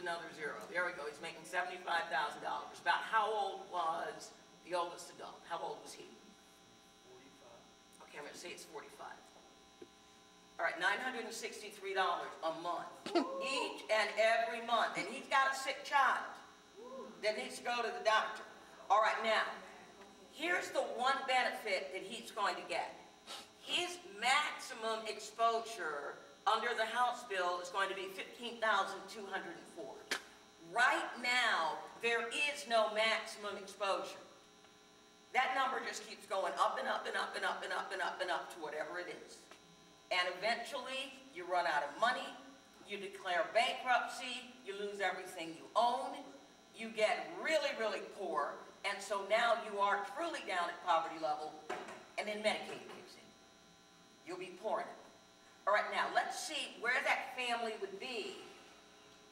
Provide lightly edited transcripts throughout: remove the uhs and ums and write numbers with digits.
another zero. There we go. He's making $75,000. About how old was the oldest adult? How old was he? 45. Okay, I'm going to say it's 45. All right, $963 a month, each and every month. And he's got a sick child that needs to go to the doctor. All right, now, here's the one benefit that he's going to get. His maximum exposure under the House bill is going to be $15,204. Right now, there is no maximum exposure. That number just keeps going up and up and up and up and up and up and up to whatever it is. And eventually, you run out of money, you declare bankruptcy, you lose everything you own, you get really, really poor, and so now you are truly down at poverty level, and then Medicaid kicks in. You'll be poor now. All right, now, let's see where that family would be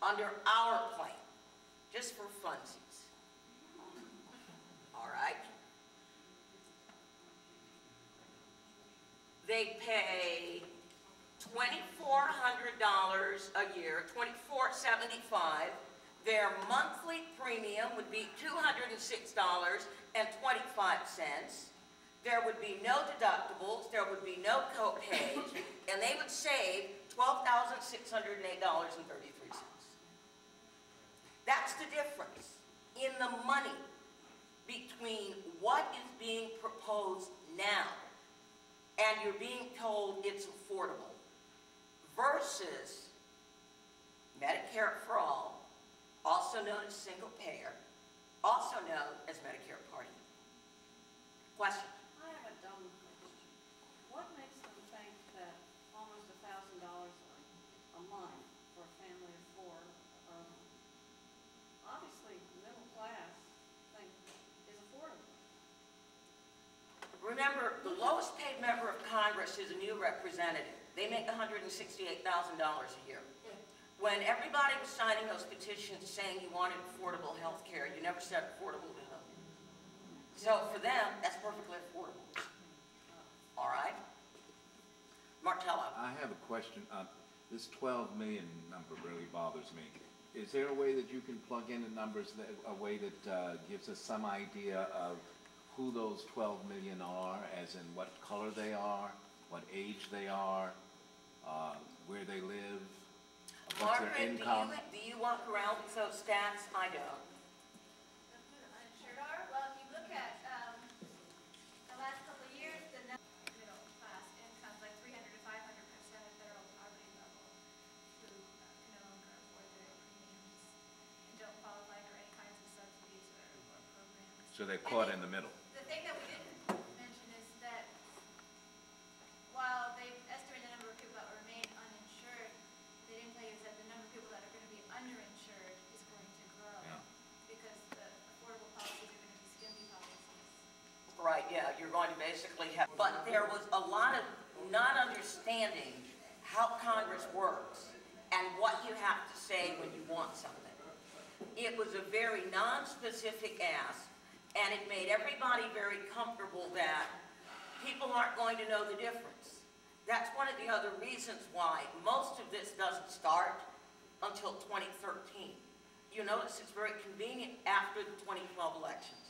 under our plan, just for funsies. All right? They pay $2,400 a year, $2,475. Their monthly premium would be $206.25. There would be no deductibles, there would be no co-pays, and they would save $12,608.33. That's the difference in the money between what is being proposed now and you're being told it's affordable versus Medicare for All, also known as single payer, also known as Medicare Part E. Question? I have a dumb question. What makes them think that almost $1,000 a month for a family of four, obviously middle class, thing is affordable? Remember, the lowest paid member of Congress is a new representative. They make $168,000 a year. When everybody was signing those petitions saying you wanted affordable health care, you never said affordable to them. So for them, that's perfectly affordable. All right? Martello. I have a question. This 12 million number really bothers me. Is there a way that you can plug in the numbers, a way that gives us some idea of who those 12 million are, as in what color they are, what age they are, where they live, what's their income? Margaret, do you walk around with those stats? I don't. Uninsured are? Well, if you look at the last couple of years, the middle class incomes like 300 to 500% of federal poverty level who can no longer afford their premiums and don't qualify for any kinds of subsidies or programs. So they're caught in the middle. The thing that we didn't mention is that while they estimate the number of people that will remain uninsured, they didn't tell you is that the number of people that are going to be underinsured is going to grow because the affordable policies are going to be skimpy policies. Right, yeah, you're going to basically have, but there was a lot of not understanding how Congress works and what you have to say when you want something. It was a very non-specific ask, and it made everybody very comfortable that people aren't going to know the difference. That's one of the other reasons why most of this doesn't start until 2013. You notice it's very convenient after the 2012 elections.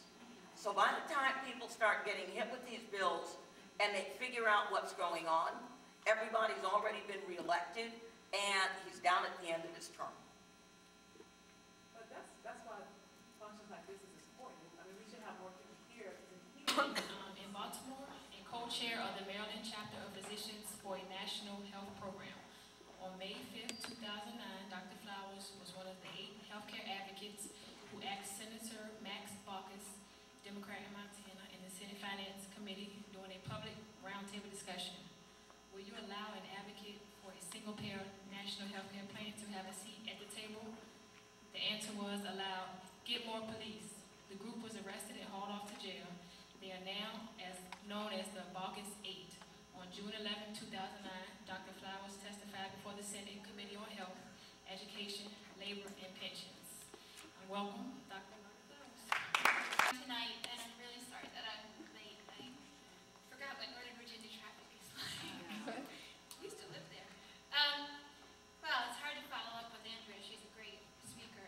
So by the time people start getting hit with these bills and they figure out what's going on, everybody's already been reelected and he's down at the end of his term. But that's why functions like this is important. I mean, we should have more people here. In Baltimore and co-chair of the Maryland chapter of Physicians for a National Health Program. On May 5th, 2009, Dr. Flowers was one of the 8 healthcare advocates who asked Senator Max Baucus, Democrat in Montana, in the Senate Finance Committee during a public roundtable discussion, will you allow an advocate for a single-payer national healthcare plan to have a seat at the table? The answer was allow. Get more police. The group was arrested and hauled off to jail. They are now known as the Baucus 8. On June 11, 2009, Dr. Flowers testified before the Senate Committee on Health, Education, Labor, and Pensions. Welcome, Dr. Flowers. Tonight, and I'm really sorry that I'm late. I forgot what Northern Virginia traffic is like. We used to live there. Well, it's hard to follow up with Andrea. She's a great speaker.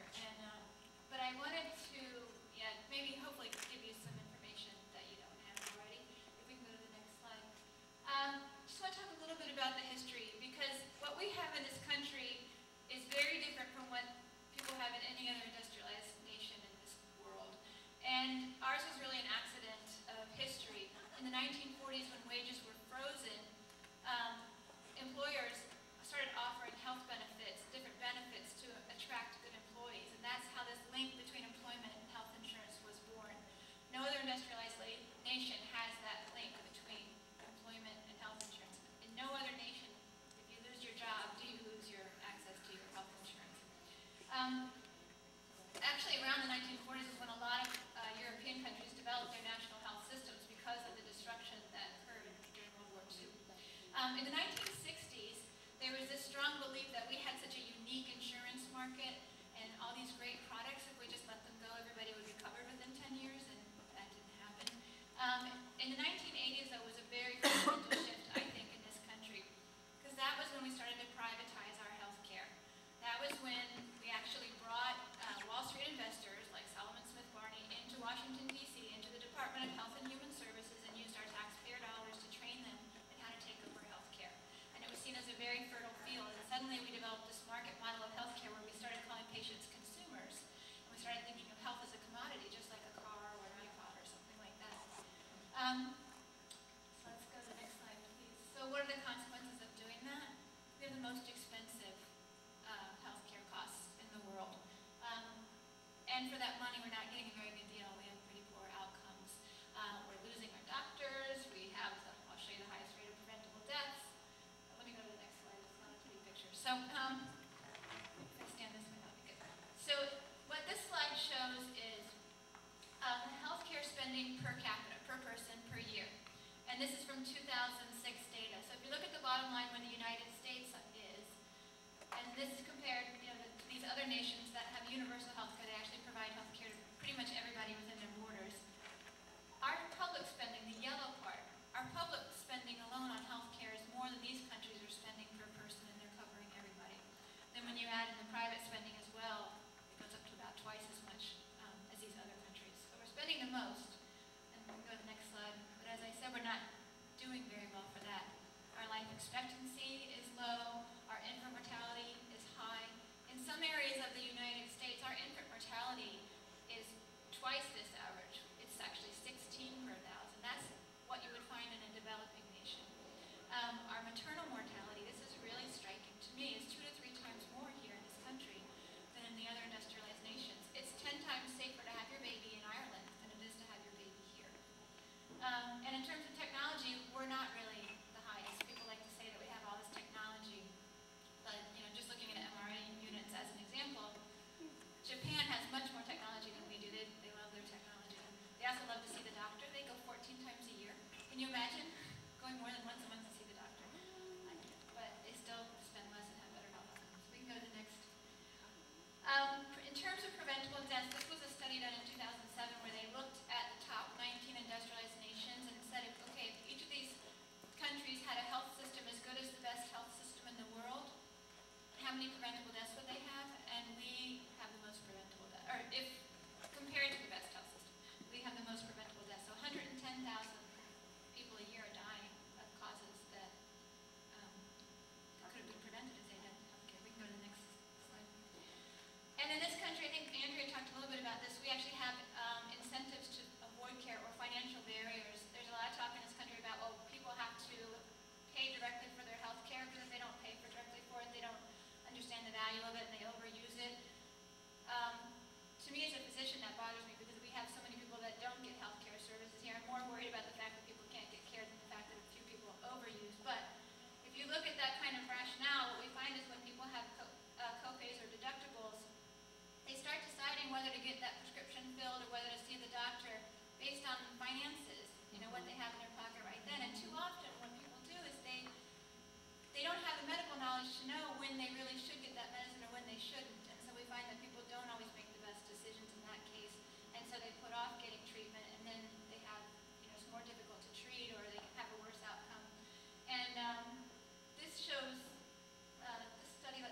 believed that we had such a unique insurance market and all these great products. If we just let them go, everybody would be covered within 10 years, and that didn't happen. In the